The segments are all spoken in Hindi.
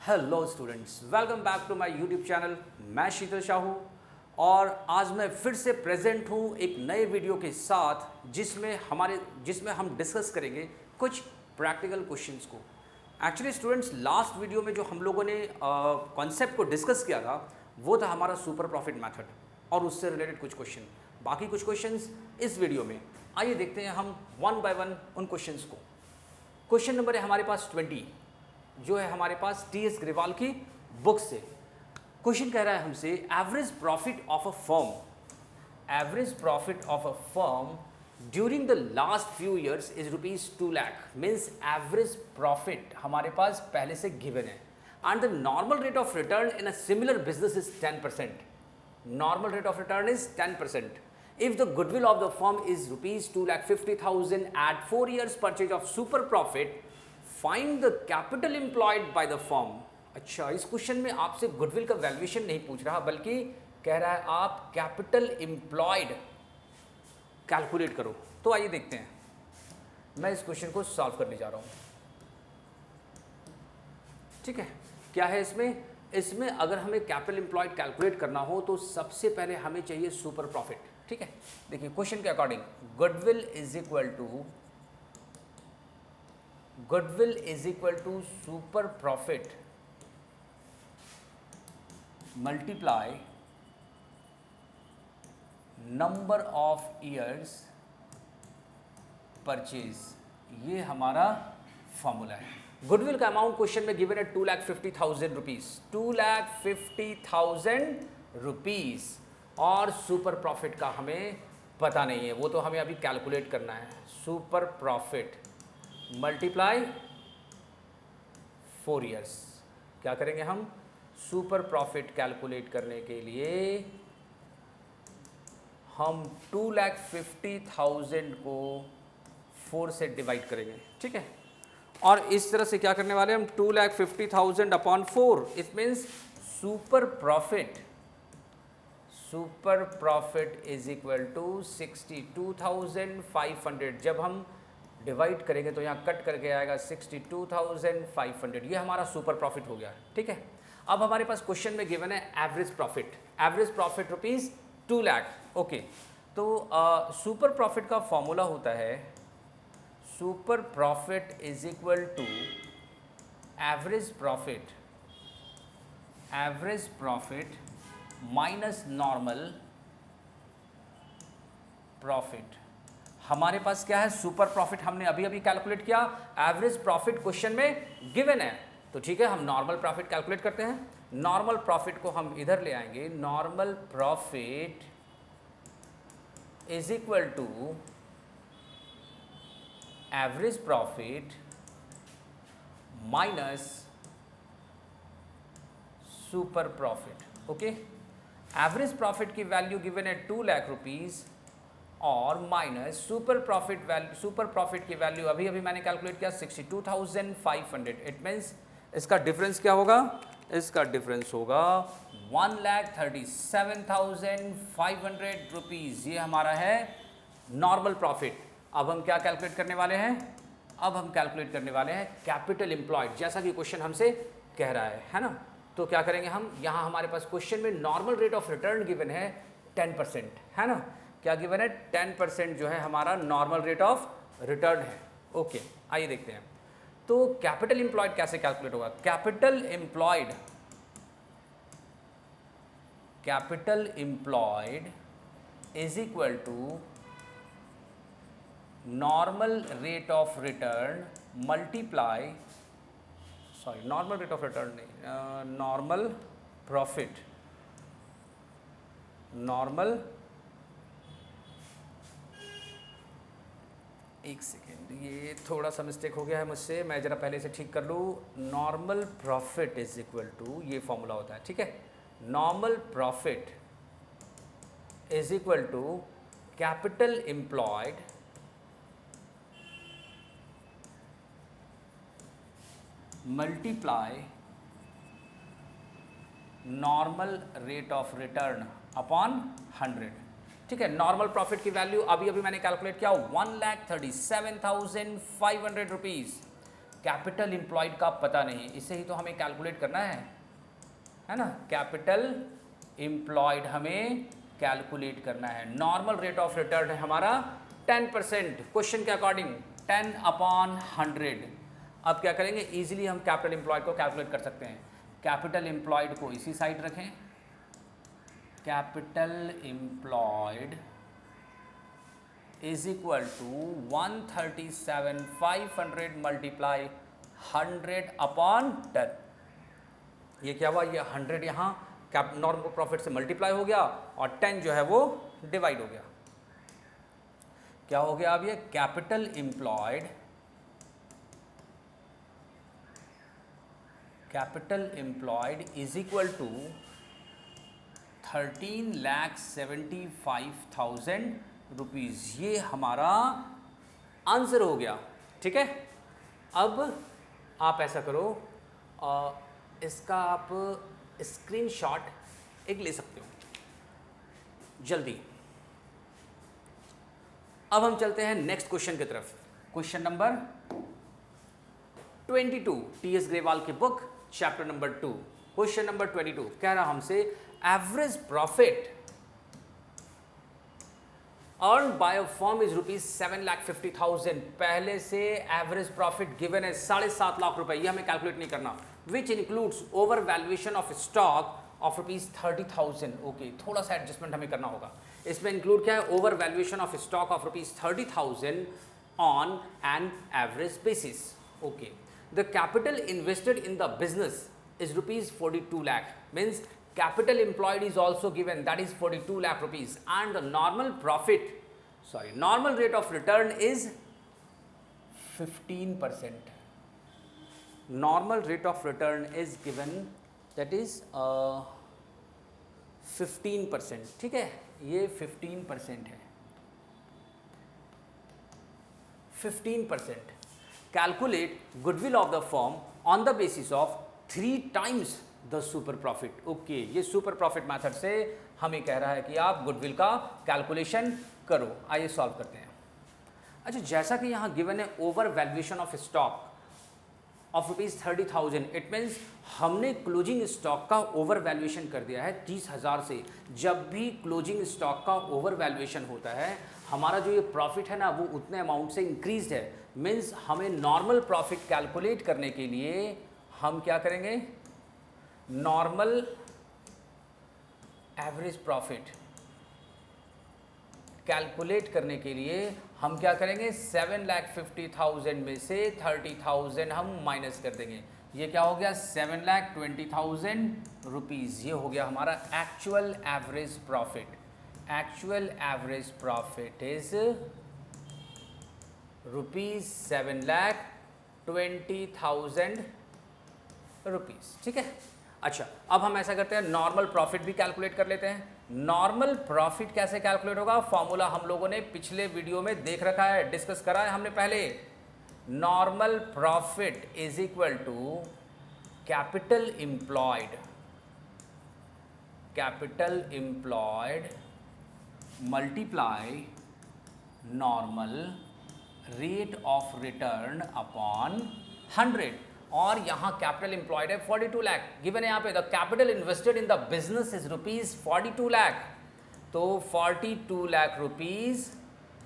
Hello students, welcome back to my YouTube channel. मैं शीतल शाहू और आज मैं फिर से प्रेजेंट हूँ एक नए वीडियो के साथ जिसमें हम डिस्कस करेंगे कुछ प्रैक्टिकल क्वेश्चंस को। एक्चुअली स्टूडेंट्स, लास्ट वीडियो में जो हम लोगों ने कॉन्सेप्ट को डिस्कस किया था वो था हमारा सुपर प्रॉफिट मेथड और उससे रिलेटेड कुछ क्वेश्चन। बाकी कुछ क्वेश्चंस इस वीडियो में। आइए देखते हैं हम वन बाय वन उन क्वेश्चंस को। क्वेश्चन नंबर है हमारे पास 20, जो है हमारे पास टी.एस. ग्रेवाल की बुक से। क्वेश्चन कह रहा है हमसे average profit of a firm during the last few years is ₹2 lakh. Means average profit हमारे पास पहले से गिवन है and the normal rate of return in a similar business is 10%। Normal rate of return is 10%. If the goodwill of the firm is ₹2,50,000 at 4 years purchase of super profit, find the capital employed by the firm. अच्छा, इस क्वेश्चन में आपसे गुडविल का वैल्यूएशन नहीं पूछ रहा, बल्कि कह रहा है आप कैपिटल एम्प्लॉयड कैलकुलेट करो। तो आइए देखते हैं, मैं इस क्वेश्चन को सॉल्व करने जा रहा हूँ। ठीक है, क्या है इसमें अगर हमें कैपिटल एम्प्लॉयड कैलकुलेट करना हो तो सबसे पहले हमें चाहिए सुपर प्रॉफिट। ठीक है, देखिए क्वेश्चन के according goodwill is equal to super profit multiply number of years purchase. ये हमारा फॉर्मूला है। गुडविल का अमाउंट क्वेश्चन में गिवन है ₹2,50,000, ₹2,50,000 और सुपर प्रॉफिट का हमें पता नहीं है, वो तो हमें अभी कैलकुलेट करना है। Super profit multiply 4 years. क्या करेंगे हम? सुपर प्रॉफिट कैलकुलेट करने के लिए हम 2,50,000 को 4 से डिवाइड करेंगे। ठीक है, और इस तरह से क्या करने वाले हम? 2,50,000 upon 4। It means super profit is equal to 62,500। जब हम डिवाइड करेंगे तो यहाँ कट करके आएगा 62,500। ये हमारा सुपर प्रॉफिट हो गया। ठीक है, अब हमारे पास क्वेश्चन में गिवन है एवरेज प्रॉफिट ₹2 लाख। ओके, तो सुपर प्रॉफिट का फॉर्मूला होता है super profit is equal to average profit minus normal profit. हमारे पास क्या है? सुपर प्रॉफिट हमने अभी कैलकुलेट किया, एवरेज प्रॉफिट क्वेश्चन में गिवन है, तो ठीक है हम नॉर्मल प्रॉफिट कैलकुलेट करते हैं। नॉर्मल प्रॉफिट को हम इधर ले आएंगे। Normal profit is equal to average profit minus super profit. Okay, average profit की वैल्यू गिवन है ₹2 लाख और माइनस सुपर प्रॉफिट की वैल्यू अभी मैंने कैलकुलेट किया 62,500। इट मीन्स इसका डिफरेंस क्या होगा? इसका डिफरेंस होगा ₹1,37,500। ये हमारा है नॉर्मल प्रॉफिट। अब हम क्या कैलकुलेट करने वाले हैं? अब हम कैलकुलेट करने वाले हैं कैपिटल एम्प्लॉयड, जैसा कि क्वेश्चन हमसे कह रहा है ना। तो क्या करेंगे हम? यहाँ हमारे पास क्वेश्चन में normal rate of return given है 10%, है ना। क्या गिवन है? 10% जो है हमारा नॉर्मल रेट ऑफ रिटर्न है। ओके, आइए देखते हैं तो कैपिटल एम्प्लॉयड कैसे कैलकुलेट होगा। Capital employed is equal to normal rate of return multiply normal rate of return नहीं, नॉर्मल प्रॉफिट। एक सेकेंड, ये थोड़ा सा मिस्टेक हो गया है मुझसे, मैं ज़रा पहले से ठीक कर लूँ। Normal profit is equal to, ये फॉर्मूला होता है। ठीक है, normal profit is equal to capital employed multiply normal rate of return upon 100। ठीक है, नॉर्मल प्रॉफिट की वैल्यू अभी मैंने कैलकुलेट किया ₹1,37,500। कैपिटल एम्प्लॉयड का पता नहीं, इसे ही तो हमें कैलकुलेट करना है ना। कैपिटल एम्प्लॉयड हमें कैलकुलेट करना है। नॉर्मल रेट ऑफ रिटर्न है हमारा 10%, क्वेश्चन के अकॉर्डिंग 10/100। अब क्या करेंगे, इजीली हम कैपिटल एम्प्लॉयड को कैलकुलेट कर सकते हैं। कैपिटल एम्प्लॉयड को इसी साइड रखें, capital employed is equal to 137,500 multiply 100/10। ये क्या हुआ, ये 100 यहाँ नॉर्मल प्रॉफिट से मल्टीप्लाई हो गया और 10 जो है वो डिवाइड हो गया। क्या हो गया अब ये, capital employed is equal to 13,75,000 rupees. ये हमारा आंसर हो गया। ठीक है, अब आप ऐसा करो, इसका आप स्क्रीनशॉट एक ले सकते हो जल्दी। अब हम चलते हैं नेक्स्ट क्वेश्चन की तरफ। Question number 22, T.S.. ग्रेवाल की book, chapter number 2। Question number 22 कह रहा हमसे average profit earn by a firm is ₹7,50,000। पहले से एवरेज प्रॉफिट गिवन है 7.5 लाख रुपए, ये हमें कैलकुलेट नहीं करना। Which includes over valuation of stock of ₹30,000। Okay, थोड़ा सा एडजस्टमेंट हमें करना होगा। इसमें इंक्लूड क्या है, over valuation of stock of ₹30,000 on an average basis. Okay, the capital invested in the business is ₹42 lakh, means capital employed is also given, that is 42 lakh rupees, and the normal rate of return is 15%. Normal rate of return is given, that is 15%। ठीक है, ये 15% है, 15%। Calculate goodwill of the firm on the basis of 3 times the super profit. Okay, ये सुपर प्रॉफिट मेथड से हमें कह रहा है कि आप गुडविल का कैलकुलेशन करो। आइए सॉल्व करते हैं। अच्छा, जैसा कि यहाँ गिवन है over valuation of stock of ₹30,000, it means हमने क्लोजिंग स्टॉक का ओवर वैल्यूएशन कर दिया है 30,000 से। जब भी क्लोजिंग स्टॉक का ओवर वैल्यूएशन होता है, हमारा जो ये प्रॉफिट है ना वो उतने अमाउंट से इंक्रीज है। मीन्स हमें नॉर्मल प्रॉफिट कैलकुलेट करने के लिए हम क्या करेंगे, नॉर्मल एवरेज प्रॉफिट कैलकुलेट करने के लिए हम क्या करेंगे, 7,50,000 में से 30,000 हम माइनस कर देंगे। ये क्या हो गया, 7,20,000 रुपीज़। ये हो गया हमारा actual average profit. Actual average profit is ₹7,20,000 rupees. ठीक है, अच्छा अब हम ऐसा करते हैं, नॉर्मल प्रॉफिट भी कैलकुलेट कर लेते हैं। नॉर्मल प्रॉफिट कैसे कैलकुलेट होगा, फॉर्मूला हम लोगों ने पिछले वीडियो में देख रखा है, डिस्कस करा है हमने पहले। Normal profit is equal to capital employed multiply normal rate of return upon 100। और यहाँ कैपिटल एम्प्लॉयड है 42 लाख गिवन है। यहाँ पे the capital invested in the business is ₹42 lakh, तो 42 लाख रुपीज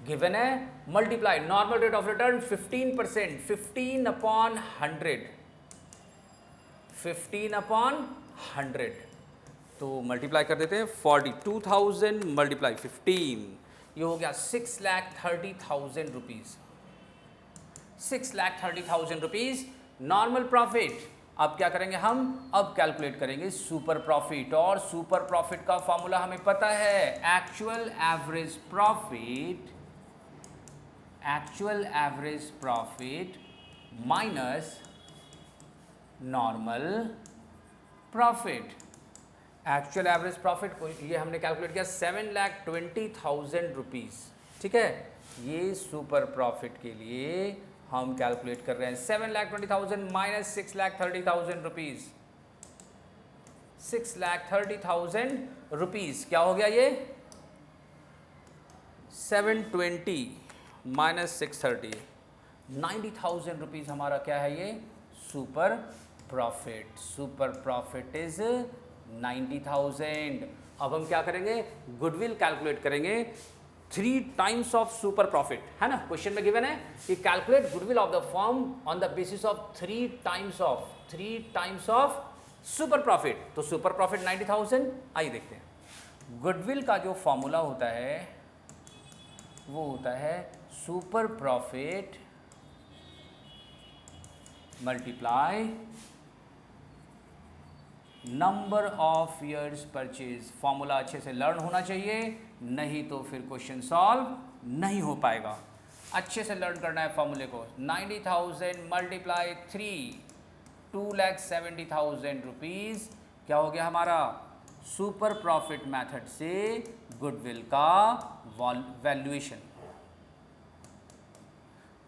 गिवन है, multiply normal rate of return 15%, 15/100, 15/100। तो मल्टीप्लाई कर देते हैं, 42,000 मल्टीप्लाई 15, ये हो गया 6,30,000 रुपीज। 6,30,000 rupees normal profit. अब क्या करेंगे हम, अब कैलकुलेट करेंगे सुपर प्रॉफिट, और सुपर प्रॉफिट का फॉर्मूला हमें पता है, actual average profit minus normal profit. Actual average profit को ये हमने कैलकुलेट किया 7,20,000 रुपीज़। ठीक है, ये सुपर प्रॉफिट के लिए हम कैलकुलेट कर रहे हैं 7,20,000 माइनस 6,30,000 रुपीज़। 6,30,000 रुपीज़ क्या हो गया, ये 720 माइनस 630 90,000 रुपीज़ हमारा क्या है ये super profit. Super profit is 90,000। अब हम क्या करेंगे, गुडविल कैलकुलेट करेंगे 3 टाइम्स ऑफ सुपर प्रॉफिट, है ना। क्वेश्चन में गिवन है कि calculate goodwill of the firm on the basis of 3 times of super profit. तो सुपर प्रॉफिट 90,000। आइए देखते हैं। गुडविल का जो फॉर्मूला होता है वो होता है super profit multiply number of years purchase. Formula अच्छे से लर्न होना चाहिए, नहीं तो फिर क्वेश्चन सॉल्व नहीं हो पाएगा। अच्छे से लर्न करना है फॉर्मूले को। 90,000 मल्टीप्लाई 3, 2,70,000 रुपीज़ क्या हो गया हमारा सुपर प्रॉफिट मेथड से गुडविल का वैल्यूएशन।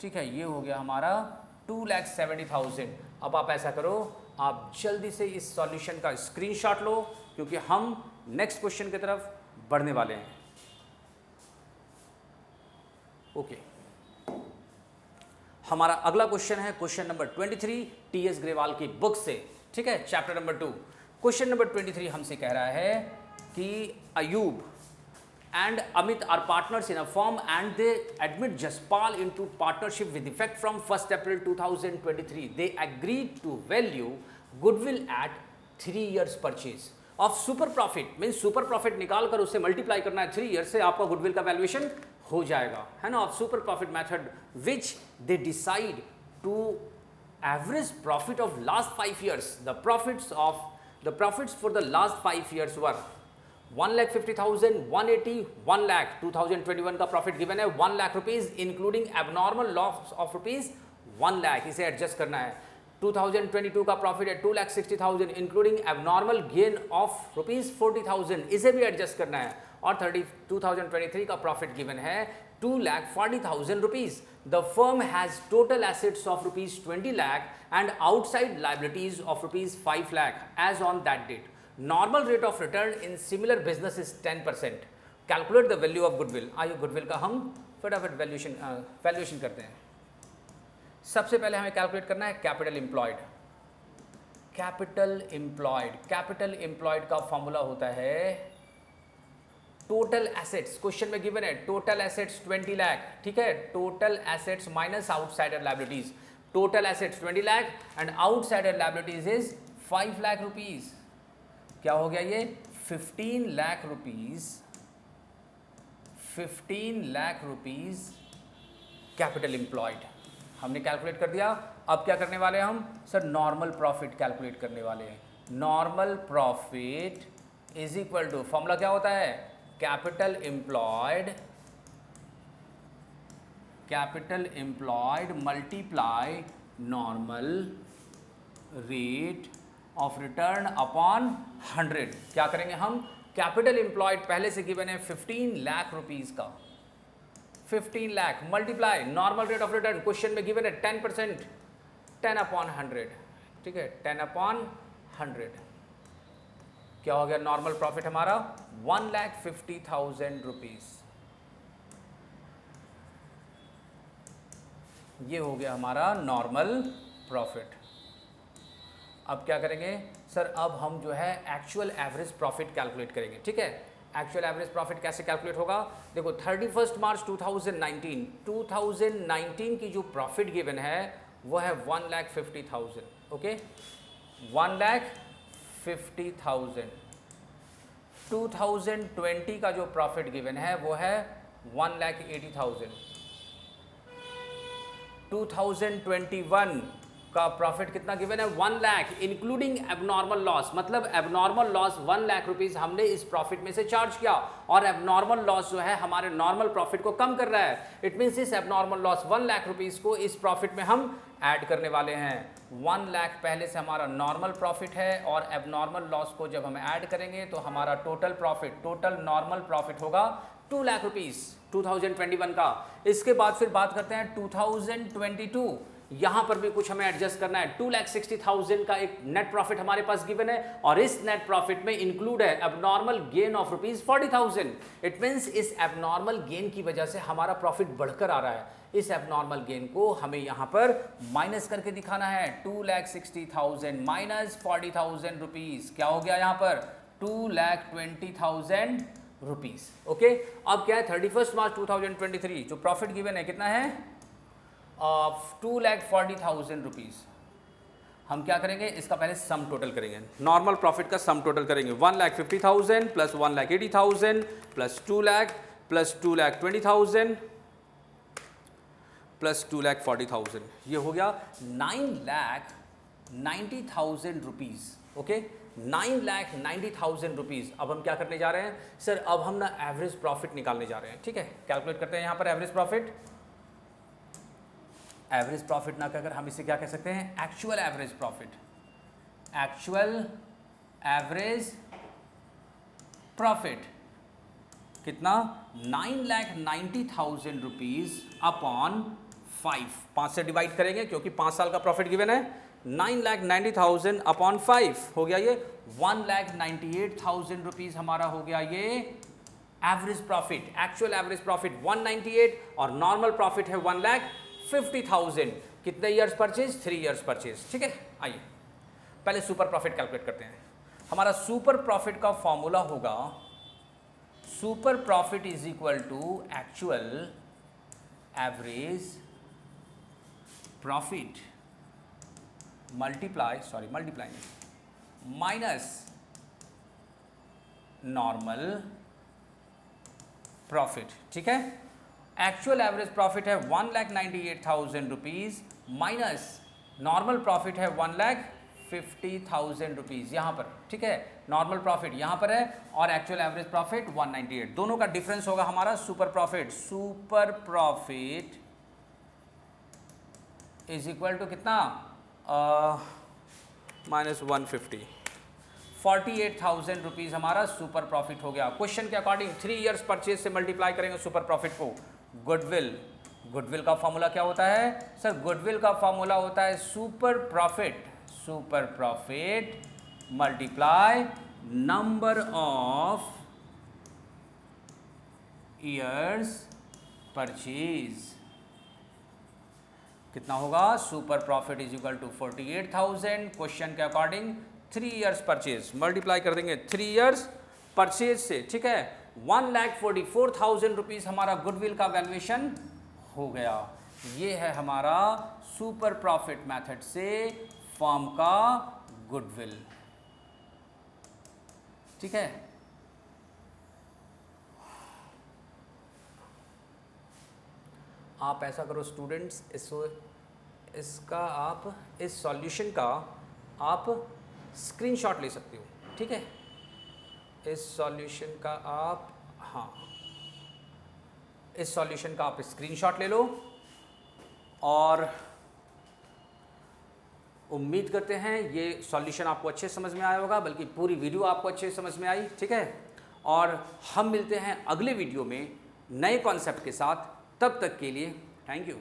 ठीक है, ये हो गया हमारा 2,70,000। अब आप ऐसा करो, आप जल्दी से इस सॉल्यूशन का स्क्रीनशॉट लो, क्योंकि हम नेक्स्ट क्वेश्चन की तरफ बढ़ने वाले हैं। ओके, हमारा अगला क्वेश्चन है क्वेश्चन नंबर 23 टीएस ग्रेवाल की बुक से। ठीक है, चैप्टर नंबर 2। क्वेश्चन नंबर 23 हमसे कह रहा है कि Ayub and Amit are partners in a firm and they admit Jaspal into partnership with effect from 1st April 2023. They agreed to value goodwill at 3 years purchase of super profit। Means super profit निकाल कर उससे मल्टीप्लाई करना है 3 ईयर से, आपका गुडविल का वैल्यूएशन हो जाएगा, है ना। Of super profit method which they decide to average profit of last 5 years. The profits for the last 5 years were 1,50,000, 180, 1 lakh. 2021 का प्रॉफिट गिवन है 1 lakh rupees including abnormal loss of rupees 1 lakh, इसे एडजस्ट करना है। 2022 का प्रॉफिट है 2,60,000 including abnormal gain of rupees 40,000, इसे भी एडजस्ट करना है। और 2023 का प्रॉफिट गिवन है 2,40,000 rupees. The firm has total assets of rupees 20 lakh and outside liabilities of rupees 5 lakh as on that date. Normal rate of return in similar business is 10%। Calculate the value of goodwill. आइए गुडविल का हम फटाफट वैल्यूएशन करते हैं। सबसे पहले हमें कैलकुलेट करना है कैपिटल एम्प्लॉयड। कैपिटल एम्प्लॉयड का फॉर्मूला होता है टोटल एसेट्स। क्वेश्चन में गिवन है टोटल एसेट्स 20 लाख। ठीक है, total assets minus outsider liabilities. Total assets 20 lakh and outsider liabilities is 5 lakh rupees. क्या हो गया ये 15 lakh rupees. 15 lakh rupees capital employed हमने कैलकुलेट कर दिया। अब क्या करने वाले हैं हम सर, नॉर्मल प्रॉफिट कैलकुलेट करने वाले हैं। Normal profit is equal to, formula क्या होता है, capital employed multiply normal rate of return upon 100। क्या करेंगे हम, कैपिटल एम्प्लॉयड पहले से गिवन है 15 लाख रुपीज का, 15 lakh multiply normal rate of return question में गिवन है 10%, 10 अपॉन 100। ठीक है, 10 अपॉन 100 क्या हो गया नॉर्मल प्रॉफिट हमारा 1,50,000 रुपीज। ये हो गया हमारा नॉर्मल प्रॉफिट। अब क्या करेंगे सर, अब हम जो है एक्चुअल एवरेज प्रॉफिट कैलकुलेट करेंगे। ठीक है, एक्चुअल एवरेज प्रॉफिट कैसे कैलकुलेट होगा, देखो 31 मार्च 2019 की जो प्रॉफिट गिवन है वो है 1,50,000। ओके, 1,50,000। 2020 का जो प्रॉफिट गिवन है वो है 1,80,000। 2021 का प्रॉफिट कितना गिवन है 1 लाख इंक्लूडिंग एबनॉर्मल लॉस। मतलब एबनॉर्मल लॉस 1 लाख रुपीस हमने इस प्रॉफिट में से चार्ज किया और एबनॉर्मल लॉस जो है हमारे नॉर्मल प्रॉफिट को कम कर रहा है। इट मीन्स इस एबनॉर्मल लॉस 1 लाख रुपीस को इस प्रॉफिट में हम ऐड करने वाले हैं। 1 लाख पहले से हमारा नॉर्मल प्रॉफिट है और एबनॉर्मल लॉस को जब हम ऐड करेंगे तो हमारा total profit, total normal profit होगा 2 लाख रुपीस 2021 का। इसके बाद फिर बात करते हैं 2022। यहाँ पर भी कुछ हमें एडजस्ट करना है। 2,60,000 का एक नेट प्रॉफिट हमारे पास गिवन है और इस नेट प्रॉफिट में इंक्लूड है abnormal gain of rupees 40,000। It means इस एबनॉर्मल गेन की वजह से हमारा प्रॉफिट बढ़कर आ रहा है। इस एबनॉर्मल गेन को हमें यहाँ पर माइनस करके दिखाना है। 2,60,000 माइनस 40,000 रुपीज़, क्या हो गया यहाँ पर 2,20,000 रुपीज़। ओके, अब क्या है 31 मार्च 2023 जो प्रॉफिट गिवन है कितना है 2,40,000 रुपीज़। हम क्या करेंगे, इसका पहले सम टोटल करेंगे, नॉर्मल प्रॉफिट का सम टोटल करेंगे। 1,50,000 plus 1,80,000 plus 2 lakh plus 2,20,000 plus 2,40,000, ये हो गया 9,90,000 रुपीज़। Okay, 9,90,000 rupees. अब हम क्या करने जा रहे हैं सर, अब हम ना एवरेज प्रॉफिट निकालने जा रहे हैं। ठीक है, कैलकुलेट करते हैं यहाँ पर एवरेज प्रॉफिट। एवरेज प्रॉफिट ना कहकर हम इसे क्या कह सकते हैं, actual average profit. Actual average profit कितना 9,90,000 रुपीज़ अपॉन 5 से डिवाइड करेंगे क्योंकि 5 साल का प्रॉफिट गिवन है। 9,90,000 अपॉन 5 हो गया ये 1,98,000 रुपीज़ हमारा हो गया ये average profit. Actual average profit 198 और नॉर्मल प्रॉफिट है 1,50,000। कितने ईयर्स परचेज, 3 ईयर्स परचेज। ठीक है, आइए पहले सुपर प्रॉफिट कैलकुलेट करते हैं। हमारा सुपर प्रॉफिट का फॉर्मूला होगा super profit is equal to actual average profit multiply minus normal profit. ठीक है, एक्चुअल एवरेज प्रॉफिट है 1,98,000 रुपीज़ माइनस नॉर्मल प्रॉफिट है 1,50,000 रुपीज़ यहाँ पर। ठीक है, नॉर्मल प्रॉफिट यहाँ पर है और एक्चुअल एवरेज प्रॉफिट 198, दोनों का डिफरेंस होगा हमारा super profit. Super profit is equal to कितना माइनस 150, 48,000 रुपीज़ हमारा सुपर प्रॉफिट हो गया। क्वेश्चन के अकॉर्डिंग 3 ईयर्स परचेज से मल्टीप्लाई करेंगे सुपर प्रॉफिट को। गुडविल का फॉर्मूला क्या होता है सर, गुडविल का फॉर्मूला होता है super profit multiply number of years purchase. कितना होगा, super profit is equal to 48,000, question के अकॉर्डिंग 3 ईयर्स परचेज मल्टीप्लाई कर देंगे 3 ईयर्स परचेज से। ठीक है, 1,44,000 रुपीज़ हमारा गुडविल का वैल्यूएशन हो गया। ये है हमारा सुपर प्रॉफिट मेथड से फर्म का गुडविल। ठीक है, आप ऐसा करो स्टूडेंट्स, इसका आप इस सॉल्यूशन का आप स्क्रीनशॉट ले सकते हो। ठीक है, इस सॉल्यूशन का आप इस सॉल्यूशन का आप स्क्रीनशॉट ले लो और उम्मीद करते हैं ये सॉल्यूशन आपको अच्छे समझ में आया होगा, बल्कि पूरी वीडियो आपको अच्छे समझ में आई। ठीक है, और हम मिलते हैं अगले वीडियो में नए कॉन्सेप्ट के साथ। तब तक के लिए थैंक यू।